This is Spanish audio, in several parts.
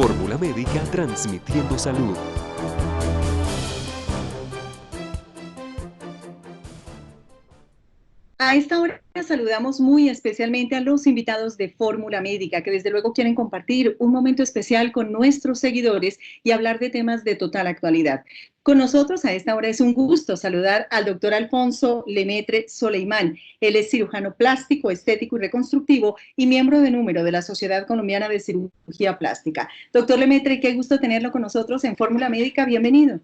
Fórmula Médica transmitiendo salud. A esta hora saludamos muy especialmente a los invitados de Fórmula Médica, que desde luego quieren compartir un momento especial con nuestros seguidores y hablar de temas de total actualidad. Con nosotros a esta hora es un gusto saludar al doctor Alfonso Lemaitre Soleimán. Él es cirujano plástico, estético y reconstructivo y miembro de número de la Sociedad Colombiana de Cirugía Plástica. Doctor Lemaitre, qué gusto tenerlo con nosotros en Fórmula Médica. Bienvenido.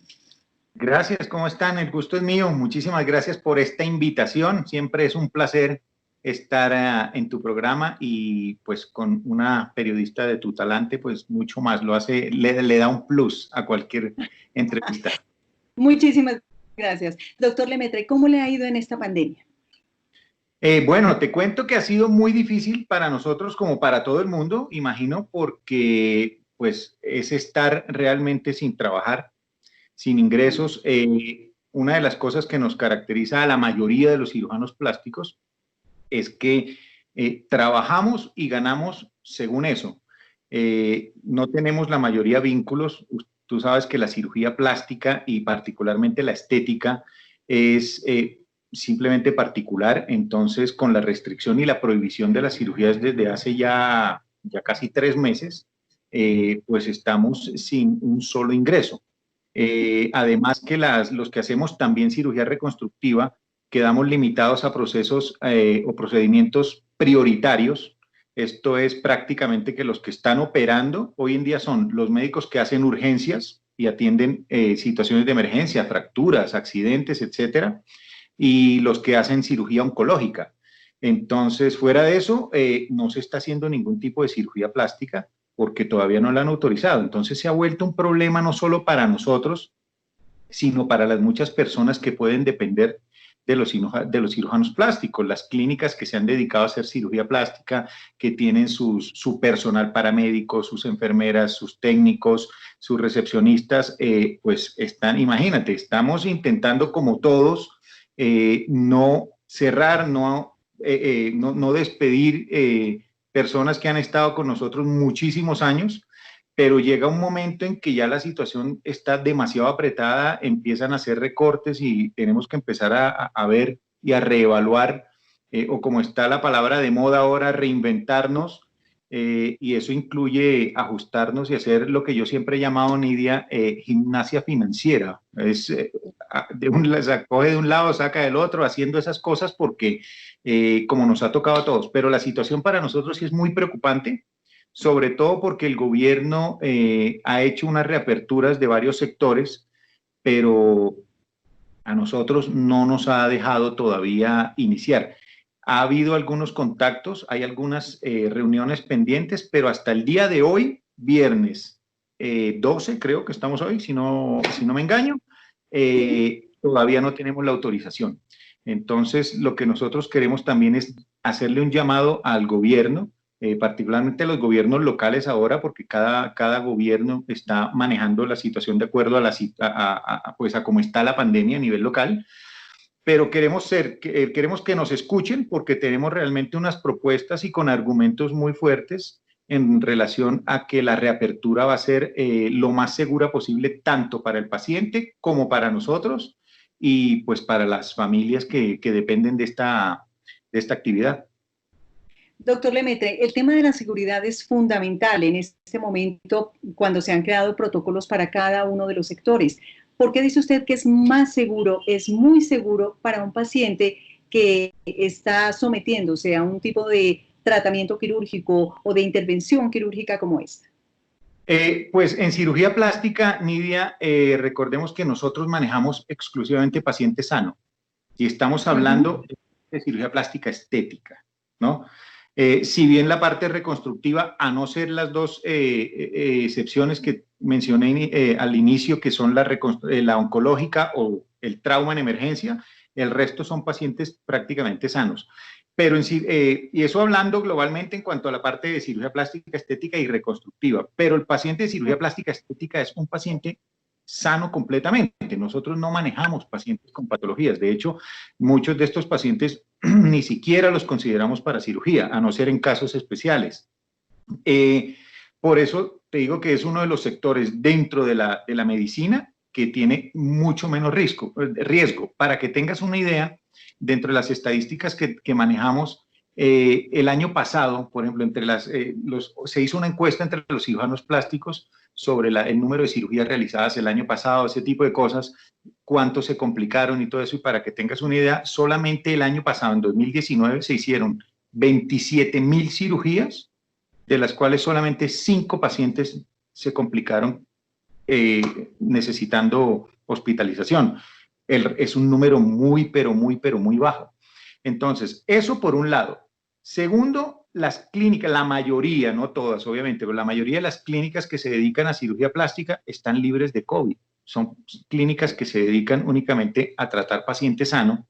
Gracias, ¿cómo están? El gusto es mío. Muchísimas gracias por esta invitación. Siempre es un placer estar en tu programa y pues con una periodista de tu talante, pues mucho más. Lo hace, le da un plus a cualquier entrevista. Muchísimas gracias. Doctor Lemaitre, ¿cómo le ha ido en esta pandemia? Bueno, te cuento que ha sido muy difícil para nosotros como para todo el mundo, imagino, porque pues es estar realmente sin trabajar, sin ingresos. Una de las cosas que nos caracteriza a la mayoría de los cirujanos plásticos es que trabajamos y ganamos según eso. No tenemos la mayoría vínculos. Tú sabes que la cirugía plástica y particularmente la estética es simplemente particular. Entonces, con la restricción y la prohibición de las cirugías desde hace ya casi 3 meses, pues estamos sin un solo ingreso. Además que los que hacemos también cirugía reconstructiva quedamos limitados a procesos o procedimientos prioritarios. Esto es prácticamente que los que están operando hoy en día son los médicos que hacen urgencias y atienden situaciones de emergencia, fracturas, accidentes, etcétera, y los que hacen cirugía oncológica. Entonces, fuera de eso, no se está haciendo ningún tipo de cirugía plástica porque todavía no la han autorizado. Entonces se ha vuelto un problema no solo para nosotros, sino para las muchas personas que pueden depender de los cirujanos plásticos, las clínicas que se han dedicado a hacer cirugía plástica, que tienen su personal paramédico, sus enfermeras, sus técnicos, sus recepcionistas, pues están, imagínate, estamos intentando como todos no cerrar, no despedir personas que han estado con nosotros muchísimos años, pero llega un momento en que ya la situación está demasiado apretada, empiezan a hacer recortes y tenemos que empezar a ver y a reevaluar, o como está la palabra de moda ahora, reinventarnos, y eso incluye ajustarnos y hacer lo que yo siempre he llamado, Nidia, gimnasia financiera. Es, se coge de un lado, saca del otro, haciendo esas cosas porque como nos ha tocado a todos, pero la situación para nosotros sí es muy preocupante, sobre todo porque el gobierno ha hecho unas reaperturas de varios sectores, pero a nosotros no nos ha dejado todavía iniciar. Ha habido algunos contactos, hay algunas reuniones pendientes, pero hasta el día de hoy, viernes 12, creo que estamos hoy, si no me engaño, todavía no tenemos la autorización. Entonces, lo que nosotros queremos también es hacerle un llamado al gobierno, particularmente a los gobiernos locales ahora, porque cada gobierno está manejando la situación de acuerdo a cómo está la pandemia a nivel local, pero queremos que nos escuchen porque tenemos realmente unas propuestas y con argumentos muy fuertes en relación a que la reapertura va a ser lo más segura posible tanto para el paciente como para nosotros y pues para las familias que dependen de esta actividad. Doctor Lemaitre, el tema de la seguridad es fundamental en este momento cuando se han creado protocolos para cada uno de los sectores. ¿Por qué dice usted que es más seguro, es muy seguro para un paciente que está sometiéndose a un tipo de tratamiento quirúrgico o de intervención quirúrgica como esta? Pues en cirugía plástica, Nidia, recordemos que nosotros manejamos exclusivamente paciente sano y estamos hablando de cirugía plástica estética, ¿no? Si bien la parte reconstructiva, a no ser las dos excepciones que mencioné al inicio, que son la oncológica o el trauma en emergencia, el resto son pacientes prácticamente sanos. Pero y eso hablando globalmente en cuanto a la parte de cirugía plástica estética y reconstructiva, pero el paciente de cirugía plástica estética es un paciente sano completamente. Nosotros no manejamos pacientes con patologías. De hecho, muchos de estos pacientes ni siquiera los consideramos para cirugía, a no ser en casos especiales. Por eso te digo que es uno de los sectores dentro de la medicina que tiene mucho menos riesgo. Para que tengas una idea, dentro de las estadísticas que manejamos, el año pasado, por ejemplo, se hizo una encuesta entre los cirujanos plásticos sobre el número de cirugías realizadas el año pasado, ese tipo de cosas, cuánto se complicaron y todo eso. Y para que tengas una idea, solamente el año pasado, en 2019, se hicieron 27.000 cirugías, de las cuales solamente 5 pacientes se complicaron necesitando hospitalización. Es un número muy, pero muy bajo. Entonces, eso por un lado. Segundo, las clínicas, la mayoría, no todas obviamente, pero la mayoría de las clínicas que se dedican a cirugía plástica están libres de COVID. Son clínicas que se dedican únicamente a tratar pacientes sanos.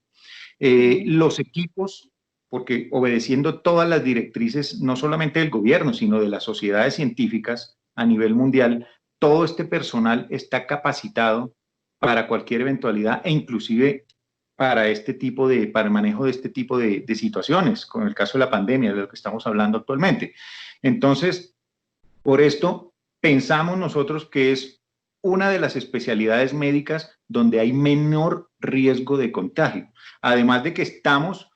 Los equipos, porque obedeciendo todas las directrices, no solamente del gobierno, sino de las sociedades científicas a nivel mundial, todo este personal está capacitado para cualquier eventualidad e inclusive para el manejo de este tipo de situaciones, con el caso de la pandemia, de lo que estamos hablando actualmente. Entonces, por esto, pensamos nosotros que es una de las especialidades médicas donde hay menor riesgo de contagio. Además de que estamos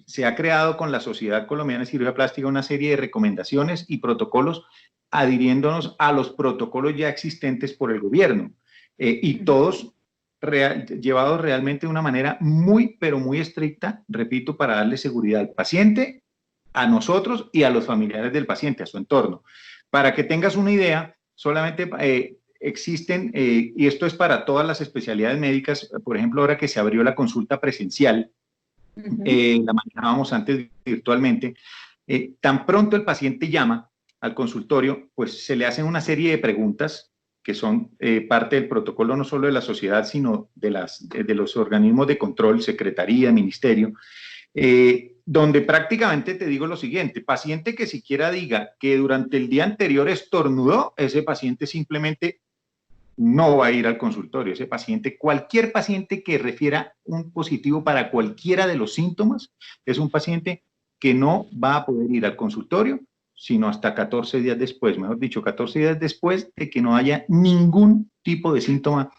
se ha creado con la Sociedad Colombiana de Cirugía Plástica una serie de recomendaciones y protocolos adhiriéndonos a los protocolos ya existentes por el gobierno y todos llevados realmente de una manera muy, pero muy estricta, repito, para darle seguridad al paciente, a nosotros y a los familiares del paciente, a su entorno. Para que tengas una idea, solamente existen, y esto es para todas las especialidades médicas, por ejemplo, ahora que se abrió la consulta presencial, la manejábamos antes virtualmente, tan pronto el paciente llama al consultorio, pues se le hacen una serie de preguntas que son parte del protocolo no solo de la sociedad, sino de los organismos de control, secretaría, ministerio, donde prácticamente te digo lo siguiente: paciente que siquiera diga que durante el día anterior estornudó, ese paciente simplemente no va a ir al consultorio. Ese paciente, cualquier paciente que refiera un positivo para cualquiera de los síntomas, es un paciente que no va a poder ir al consultorio, sino hasta 14 días después, mejor dicho, 14 días después de que no haya ningún tipo de síntoma,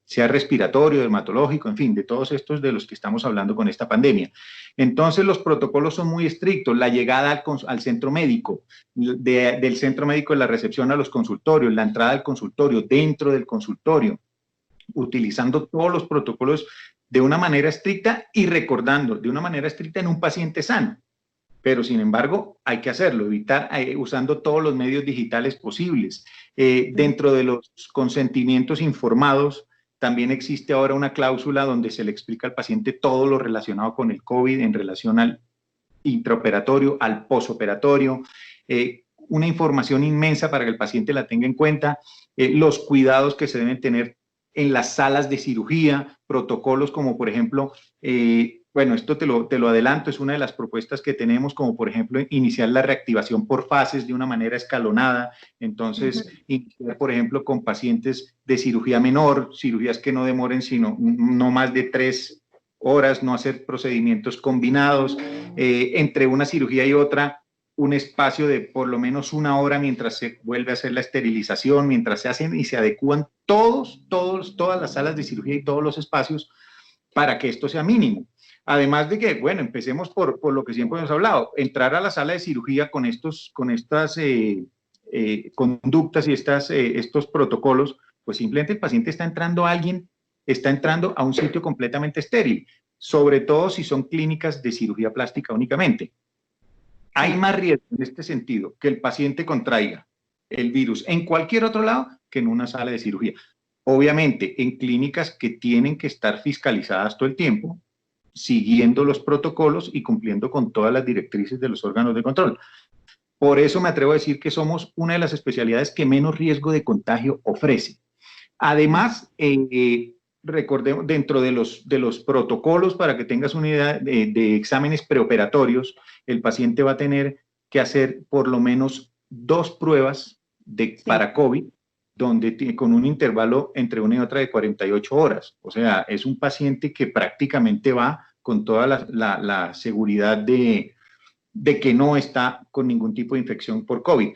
sea respiratorio, dermatológico, en fin, de todos estos de los que estamos hablando con esta pandemia. Entonces, los protocolos son muy estrictos. La llegada al centro médico, del centro médico de la recepción a los consultorios, la entrada al consultorio, dentro del consultorio, utilizando todos los protocolos de una manera estricta y recordando, de una manera estricta en un paciente sano. Pero, sin embargo, hay que hacerlo, evitar usando todos los medios digitales posibles. Dentro de los consentimientos informados, también existe ahora una cláusula donde se le explica al paciente todo lo relacionado con el COVID en relación al intraoperatorio, al posoperatorio, una información inmensa para que el paciente la tenga en cuenta, los cuidados que se deben tener en las salas de cirugía, protocolos como, por ejemplo, bueno, esto te lo adelanto, es una de las propuestas que tenemos, como por ejemplo iniciar la reactivación por fases de una manera escalonada. Entonces, iniciar, por ejemplo, con pacientes de cirugía menor, cirugías que no demoren sino no más de 3 horas, no hacer procedimientos combinados, entre una cirugía y otra, un espacio de por lo menos 1 hora mientras se vuelve a hacer la esterilización, mientras se hacen y se adecúan todas las salas de cirugía y todos los espacios para que esto sea mínimo. Además de que, bueno, empecemos por lo que siempre hemos hablado, entrar a la sala de cirugía con estas conductas y estos protocolos, pues simplemente el paciente está entrando a un sitio completamente estéril, sobre todo si son clínicas de cirugía plástica únicamente. Hay más riesgo en este sentido que el paciente contraiga el virus en cualquier otro lado que en una sala de cirugía. Obviamente, en clínicas que tienen que estar fiscalizadas todo el tiempo, siguiendo los protocolos y cumpliendo con todas las directrices de los órganos de control. Por eso me atrevo a decir que somos una de las especialidades que menos riesgo de contagio ofrece. Además, recordemos, dentro de los protocolos, para que tengas una idea, de exámenes preoperatorios, el paciente va a tener que hacer por lo menos 2 pruebas para COVID, con un intervalo entre una y otra de 48 horas. O sea, es un paciente que prácticamente va con toda la seguridad de que no está con ningún tipo de infección por COVID.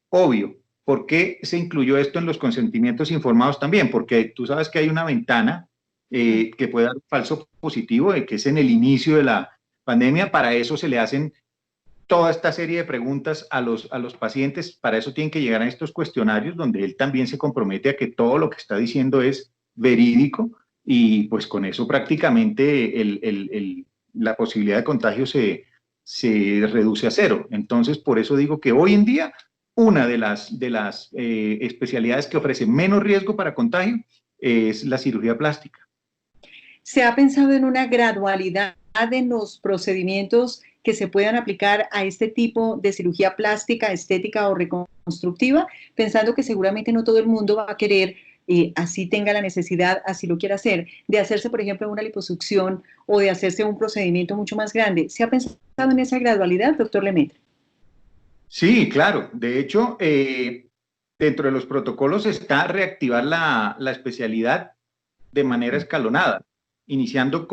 Obvio. ¿Por qué se incluyó esto en los consentimientos informados también? Porque tú sabes que hay una ventana que puede dar un falso positivo, que es en el inicio de la pandemia. Para eso se le hacen toda esta serie de preguntas a los pacientes. Para eso tienen que llegar a estos cuestionarios donde él también se compromete a que todo lo que está diciendo es verídico, y pues con eso prácticamente la posibilidad de contagio se reduce a cero. Entonces, por eso digo que hoy en día una de las especialidades que ofrece menos riesgo para contagio es la cirugía plástica. ¿Se ha pensado en una gradualidad en los procedimientos que se puedan aplicar a este tipo de cirugía plástica, estética o reconstructiva, pensando que seguramente no todo el mundo va a querer, así tenga la necesidad, así lo quiera hacer, de hacerse, por ejemplo, una liposucción o de hacerse un procedimiento mucho más grande? ¿Se ha pensado en esa gradualidad, doctor Lemaitre? Sí, claro. De hecho, dentro de los protocolos está reactivar la especialidad de manera escalonada, iniciando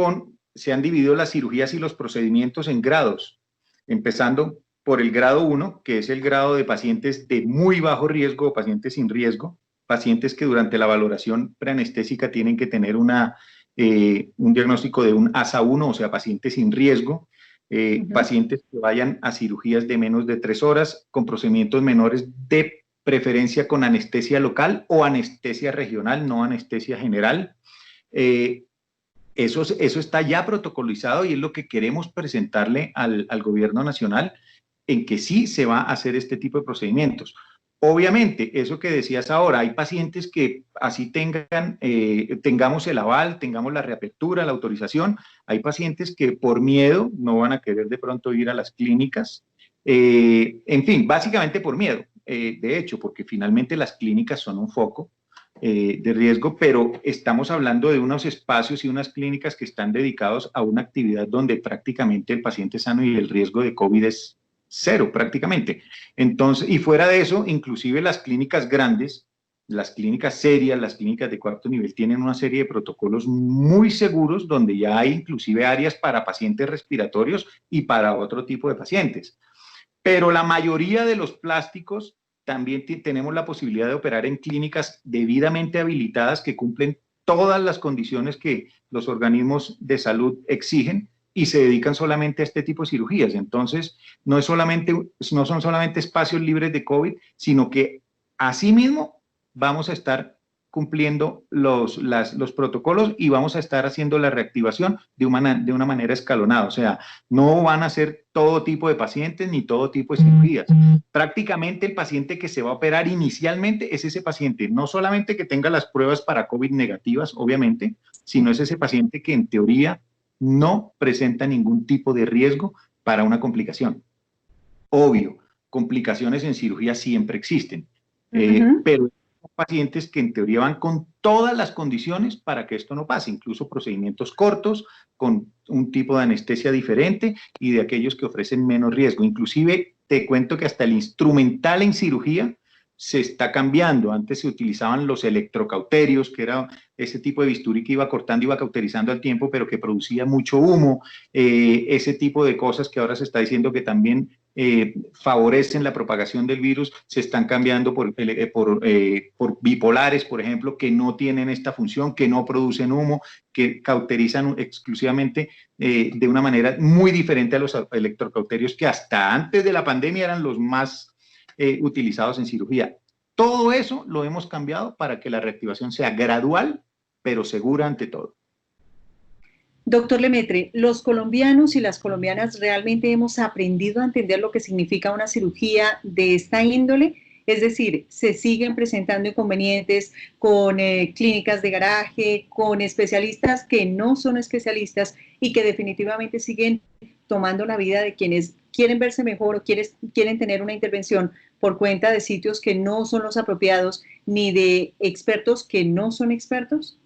se han dividido las cirugías y los procedimientos en grados, empezando por el grado 1, que es el grado de pacientes de muy bajo riesgo o pacientes sin riesgo, pacientes que durante la valoración preanestésica tienen que tener un diagnóstico de un ASA1, o sea, pacientes sin riesgo. Pacientes que vayan a cirugías de menos de 3 horas, con procedimientos menores, de preferencia con anestesia local o anestesia regional, no anestesia general. Eso está ya protocolizado y es lo que queremos presentarle al gobierno nacional, en que sí se va a hacer este tipo de procedimientos. Obviamente, eso que decías ahora, hay pacientes que así tengamos el aval, tengamos la reapertura, la autorización, hay pacientes que por miedo no van a querer de pronto ir a las clínicas, en fin, básicamente por miedo, de hecho, porque finalmente las clínicas son un foco de riesgo, pero estamos hablando de unos espacios y unas clínicas que están dedicados a una actividad donde prácticamente el paciente es sano y el riesgo de COVID es cero prácticamente. Entonces, y fuera de eso, inclusive las clínicas grandes, las clínicas serias, las clínicas de cuarto nivel tienen una serie de protocolos muy seguros donde ya hay inclusive áreas para pacientes respiratorios y para otro tipo de pacientes. Pero la mayoría de los plásticos también tenemos la posibilidad de operar en clínicas debidamente habilitadas que cumplen todas las condiciones que los organismos de salud exigen y se dedican solamente a este tipo de cirugías. Entonces, no son solamente espacios libres de COVID, sino que asimismo vamos a estar cumpliendo los protocolos y vamos a estar haciendo la reactivación de una manera escalonada. O sea, no van a ser todo tipo de pacientes ni todo tipo de cirugías. Prácticamente el paciente que se va a operar inicialmente es ese paciente, no solamente que tenga las pruebas para COVID negativas, obviamente, sino es ese paciente que en teoría no presenta ningún tipo de riesgo para una complicación. Obvio, complicaciones en cirugía siempre existen, pero pacientes que en teoría van con todas las condiciones para que esto no pase, incluso procedimientos cortos, con un tipo de anestesia diferente y de aquellos que ofrecen menos riesgo. Inclusive te cuento que hasta el instrumental en cirugía se está cambiando. Antes se utilizaban los electrocauterios, que era ese tipo de bisturí que iba cortando, iba cauterizando al tiempo, pero que producía mucho humo. Ese tipo de cosas que ahora se está diciendo que también favorecen la propagación del virus, se están cambiando por bipolares, por ejemplo, que no tienen esta función, que no producen humo, que cauterizan exclusivamente de una manera muy diferente a los electrocauterios que hasta antes de la pandemia eran los más utilizados en cirugía. Todo eso lo hemos cambiado para que la reactivación sea gradual, pero segura ante todo. Doctor Lemaitre, los colombianos y las colombianas realmente hemos aprendido a entender lo que significa una cirugía de esta índole. Es decir, se siguen presentando inconvenientes con clínicas de garaje, con especialistas que no son especialistas y que definitivamente siguen tomando la vida de quienes quieren verse mejor o quieren tener una intervención por cuenta de sitios que no son los apropiados ni de expertos que no son expertos.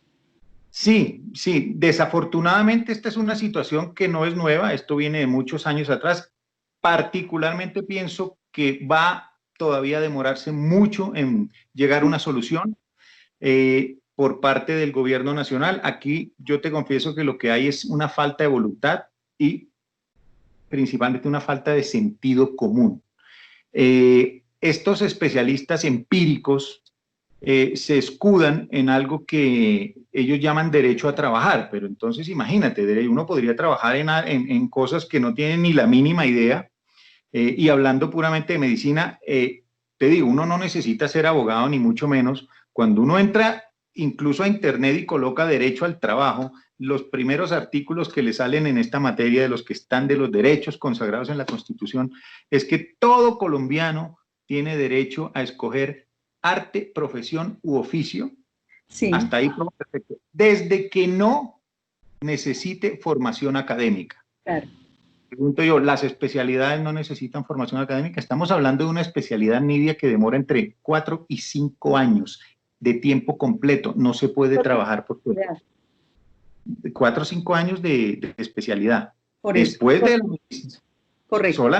Sí, sí, desafortunadamente esta es una situación que no es nueva, esto viene de muchos años atrás. Particularmente pienso que va todavía a demorarse mucho en llegar a una solución por parte del gobierno nacional. Aquí yo te confieso que lo que hay es una falta de voluntad y principalmente una falta de sentido común. estos especialistas empíricos se escudan en algo que ellos llaman derecho a trabajar, pero entonces imagínate, uno podría trabajar en cosas que no tienen ni la mínima idea, y hablando puramente de medicina, te digo, uno no necesita ser abogado ni mucho menos. Cuando uno entra incluso a internet y coloca derecho al trabajo, los primeros artículos que le salen en esta materia de los que están de los derechos consagrados en la Constitución es que todo colombiano tiene derecho a escoger arte, profesión u oficio. Sí. Hasta ahí todo perfecto. Desde que no necesite formación académica. Claro. Pregunto yo, ¿las especialidades no necesitan formación académica? Estamos hablando de una especialidad, Nidia, que demora entre 4 y 5 años de tiempo completo. No se puede trabajar por 4 o 5 años de especialidad. Por después eso. de la medicina. Correcto.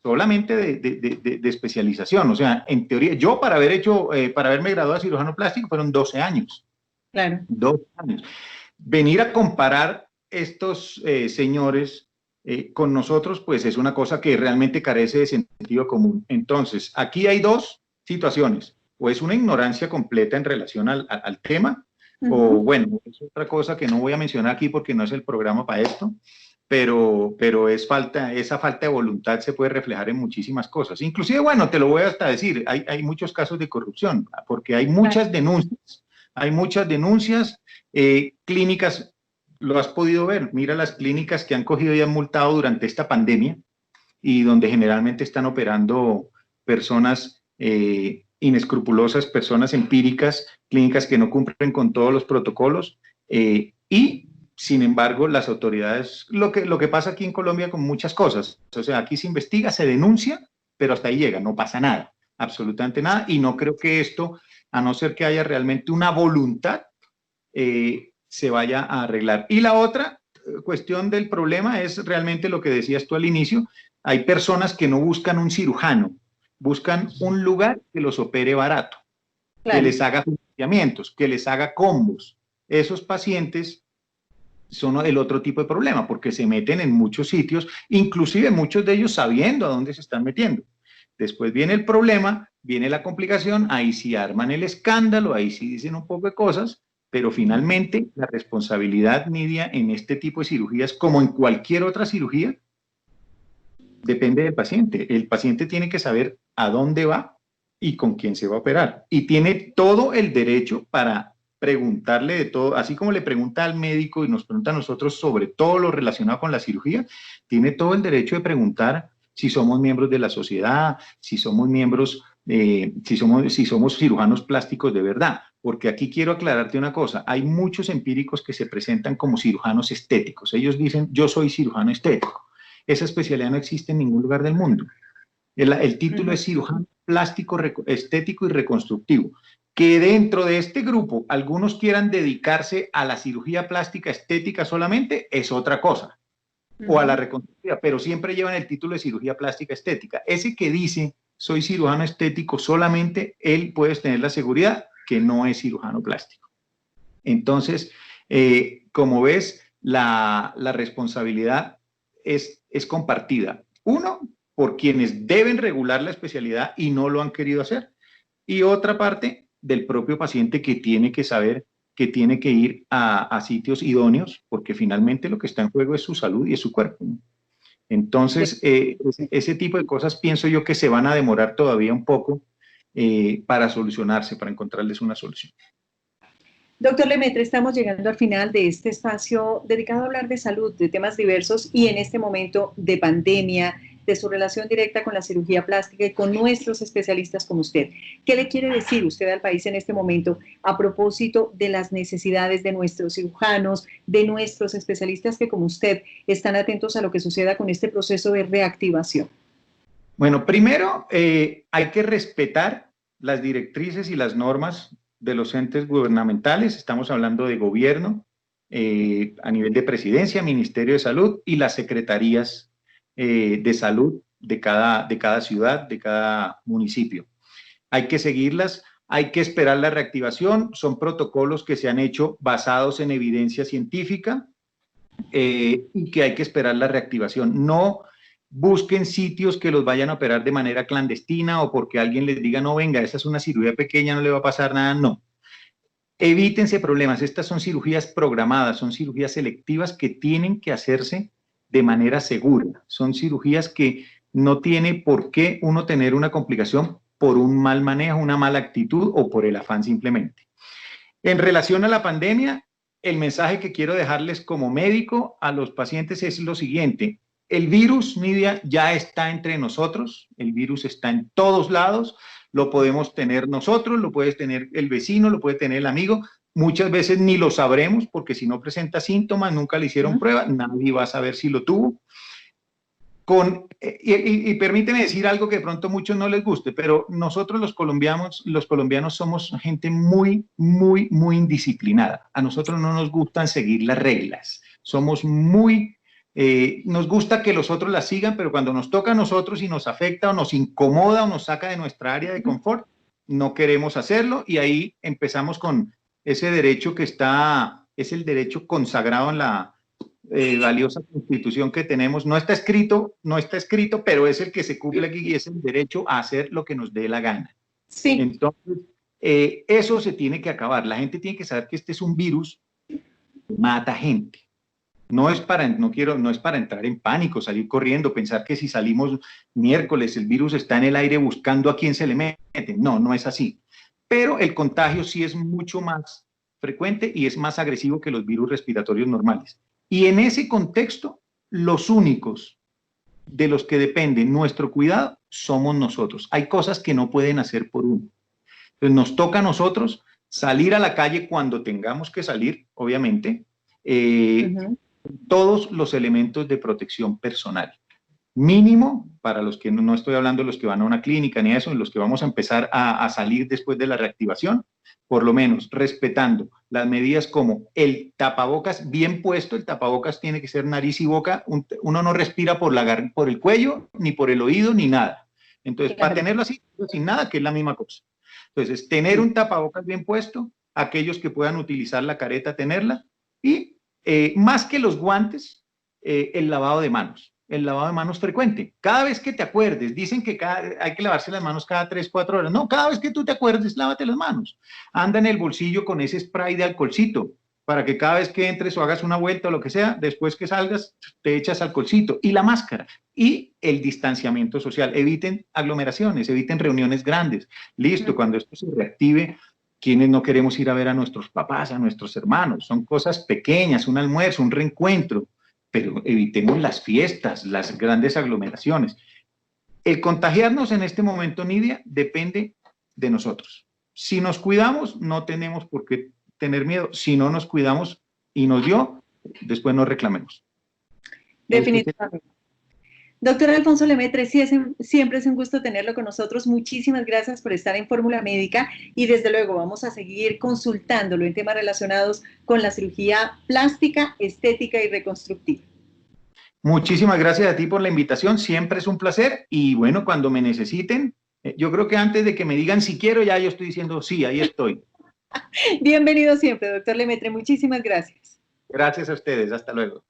Solamente de especialización. O sea, en teoría, yo para haberme graduado de cirujano plástico fueron 12 años. Claro. 12 años. Venir a comparar estos señores con nosotros, pues es una cosa que realmente carece de sentido común. Entonces, aquí hay dos situaciones. O es una ignorancia completa en relación al tema, o bueno, es otra cosa que no voy a mencionar aquí porque no es el programa para esto, pero esa falta de voluntad se puede reflejar en muchísimas cosas. Inclusive, bueno, te lo voy hasta decir, hay muchos casos de corrupción, porque hay muchas denuncias, clínicas. Lo has podido ver, mira las clínicas que han cogido y han multado durante esta pandemia y donde generalmente están operando personas inescrupulosas, personas empíricas, clínicas que no cumplen con todos los protocolos, y sin embargo las autoridades, lo que pasa aquí en Colombia con muchas cosas, o sea, aquí se investiga, se denuncia, pero hasta ahí llega, no pasa nada, absolutamente nada, y no creo que esto, a no ser que haya realmente una voluntad, se vaya a arreglar. Y la otra cuestión del problema es realmente lo que decías tú al inicio, hay personas que no buscan un cirujano, buscan un lugar que los opere barato, claro, que les haga financiamientos, que les haga combos. Esos pacientes son el otro tipo de problema, porque se meten en muchos sitios, inclusive muchos de ellos sabiendo a dónde se están metiendo. Después viene el problema, viene la complicación, ahí sí arman el escándalo, ahí sí dicen un poco de cosas, pero finalmente la responsabilidad, Nidia, en este tipo de cirugías, como en cualquier otra cirugía, depende del paciente. El paciente tiene que saber a dónde va y con quién se va a operar. Y tiene todo el derecho para preguntarle de todo, así como le pregunta al médico y nos pregunta a nosotros sobre todo lo relacionado con la cirugía, tiene todo el derecho de preguntar si somos miembros de la sociedad, si somos miembros, si somos cirujanos plásticos de verdad. Porque aquí quiero aclararte una cosa, hay muchos empíricos que se presentan como cirujanos estéticos. Ellos dicen, yo soy cirujano estético. Esa especialidad no existe en ningún lugar del mundo. El título es cirujano plástico, estético y reconstructivo. Que dentro de este grupo algunos quieran dedicarse a la cirugía plástica estética solamente es otra cosa, o a la reconstructiva, pero siempre llevan el título de cirugía plástica estética. Ese que dice, soy cirujano estético solamente, él puede tener la seguridad que no es cirujano plástico. Entonces, como ves, la responsabilidad es compartida. Uno, por quienes deben regular la especialidad y no lo han querido hacer. Y otra parte, del propio paciente que tiene que saber que tiene que ir a sitios idóneos, porque finalmente lo que está en juego es su salud y es su cuerpo. Entonces, ese tipo de cosas pienso yo que se van a demorar todavía un poco para solucionarse, para encontrarles una solución. Doctor Lemaitre, estamos llegando al final de este espacio dedicado a hablar de salud, de temas diversos y en este momento de pandemia, de su relación directa con la cirugía plástica y con nuestros especialistas como usted. ¿Qué le quiere decir usted al país en este momento a propósito de las necesidades de nuestros cirujanos, de nuestros especialistas que como usted están atentos a lo que suceda con este proceso de reactivación? Bueno, primero hay que respetar las directrices y las normas de los entes gubernamentales. Estamos hablando de gobierno, a nivel de presidencia, Ministerio de Salud y las secretarías de salud de cada ciudad, de cada municipio. Hay que seguirlas, hay que esperar la reactivación, son protocolos que se han hecho basados en evidencia científica y que hay que esperar la reactivación. No busquen sitios que los vayan a operar de manera clandestina o porque alguien les diga, no, venga, esa es una cirugía pequeña, no le va a pasar nada, no. Evítense problemas, estas son cirugías programadas, son cirugías selectivas que tienen que hacerse de manera segura, son cirugías que no tiene por qué uno tener una complicación por un mal manejo, una mala actitud o por el afán simplemente. En relación a la pandemia, el mensaje que quiero dejarles como médico a los pacientes es lo siguiente: el virus, Nidia, ya está entre nosotros, el virus está en todos lados, lo podemos tener nosotros, lo puede tener el vecino, lo puede tener el amigo, muchas veces ni lo sabremos porque si no presenta síntomas, nunca le hicieron prueba, nadie va a saber si lo tuvo. Y permíteme decir algo que de pronto a muchos no les guste, pero nosotros los colombianos somos gente muy indisciplinada. A nosotros no nos gustan seguir las reglas. Somos nos gusta que los otros las sigan, pero cuando nos toca a nosotros y nos afecta o nos incomoda o nos saca de nuestra área de confort, no queremos hacerlo y ahí empezamos con ese derecho que es el derecho consagrado en la valiosa Constitución que tenemos. No está escrito, pero es el que se cumple aquí y es el derecho a hacer lo que nos dé la gana. Sí. Entonces, eso se tiene que acabar. La gente tiene que saber que este es un virus que mata gente. No es para entrar en pánico, salir corriendo, pensar que si salimos miércoles el virus está en el aire buscando a quién se le mete. No, no es así. Pero el contagio sí es mucho más frecuente y es más agresivo que los virus respiratorios normales. Y en ese contexto, los únicos de los que depende nuestro cuidado somos nosotros. Hay cosas que no pueden hacer por uno. Entonces nos toca a nosotros salir a la calle cuando tengamos que salir, obviamente, todos los elementos de protección personal. Mínimo, para los que no estoy hablando de los que van a una clínica ni eso, los que vamos a empezar a salir después de la reactivación, por lo menos respetando las medidas como el tapabocas bien puesto. El tapabocas tiene que ser nariz y boca, uno no respira por el cuello, ni por el oído, ni nada. Entonces, para tenerlo así, sin nada, que es la misma cosa. Entonces, tener un tapabocas bien puesto, aquellos que puedan utilizar la careta, tenerla, y más que los guantes, el lavado de manos. El lavado de manos frecuente. Cada vez que te acuerdes, dicen que hay que lavarse las manos cada 3, 4 horas. No, cada vez que tú te acuerdes, lávate las manos. Anda en el bolsillo con ese spray de alcoholcito, para que cada vez que entres o hagas una vuelta o lo que sea, después que salgas, te echas alcoholcito. Y la máscara. Y el distanciamiento social. Eviten aglomeraciones, eviten reuniones grandes. Listo, cuando esto se reactive, quienes no queremos ir a ver a nuestros papás, a nuestros hermanos. Son cosas pequeñas, un almuerzo, un reencuentro. Pero evitemos las fiestas, las grandes aglomeraciones. El contagiarnos en este momento, Nidia, depende de nosotros. Si nos cuidamos, no tenemos por qué tener miedo. Si no nos cuidamos y nos dio, después no reclamemos. Definitivamente. Doctor Alfonso Lemaitre, siempre es un gusto tenerlo con nosotros. Muchísimas gracias por estar en Fórmula Médica y desde luego vamos a seguir consultándolo en temas relacionados con la cirugía plástica, estética y reconstructiva. Muchísimas gracias a ti por la invitación, siempre es un placer y bueno, cuando me necesiten, yo creo que antes de que me digan si quiero, ya yo estoy diciendo sí, ahí estoy. Bienvenido siempre, doctor Lemaitre, muchísimas gracias. Gracias a ustedes, hasta luego.